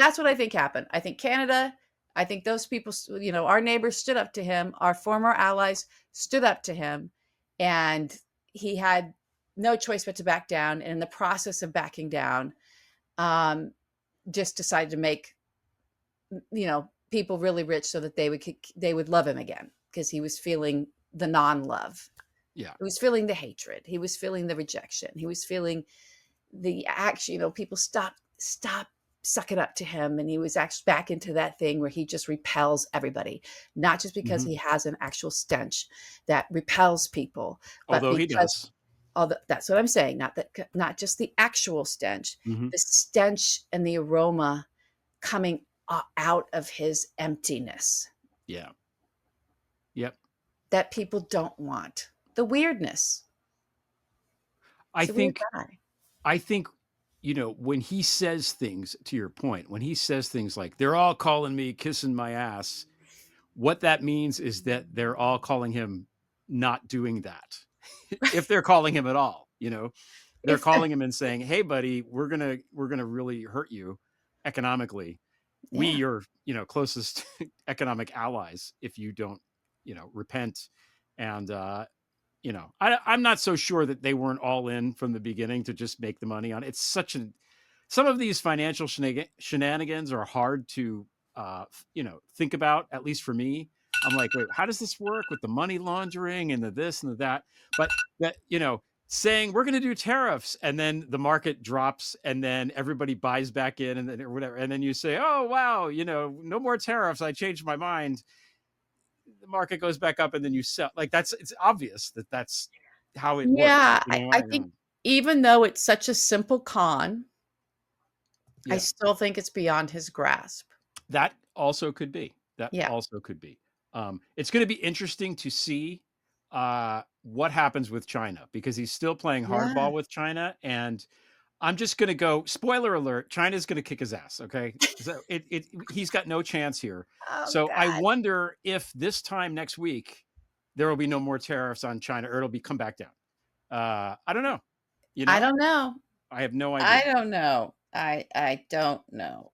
that's what I think happened. I think Canada, I think those people, our neighbors stood up to him. Our former allies stood up to him, and he had no choice but to back down. And in the process of backing down, um, just decided to make, people really rich so that they would love him again, because he was feeling the non-love. Yeah. He was feeling the hatred. He was feeling the rejection. He was feeling the action, people stop sucking up to him. And he was actually back into that thing where he just repels everybody, not just because Hmm. he has an actual stench that repels people, but Although he because does. that's what I'm saying. Not just the actual stench, Hmm. the stench and the aroma coming out of his emptiness Yeah. Yep. that people don't want. The weirdness. I It's a weird think, guy. I think, when he says things, to your point, when he says things like, they're all calling me kissing my ass, what that means is that they're all calling him not doing that. If they're calling him at all, they're If calling him and saying, "Hey, buddy, we're gonna really hurt you economically. We, Yeah. your, closest economic allies, if you don't, repent." And I'm not so sure that they weren't all in from the beginning to just make the money on it. It's such an Some of these financial shenanigans are hard to think about, at least for me. I'm like, wait, how does this work with the money laundering and the this and the that? But that, saying we're going to do tariffs, and then the market drops, and then everybody buys back in, and then or whatever, and then you say, oh wow, no more tariffs, I changed my mind. The market goes back up, and then you sell. Like, it's obvious that that's how it works. Yeah, I think even though it's such a simple con, I Yeah. still think it's beyond his grasp. That also could be. That Yeah. also could be. It's going to be interesting to see what happens with China, because he's still playing Yeah. hardball with China. And I'm just going to go, spoiler alert, China's going to kick his ass. Okay. So he's got no chance here. Oh So I god. wonder if this time next week, there will be no more tariffs on China, or it'll be come back down. I don't know. I don't know. I have no I idea. don't know. I don't know.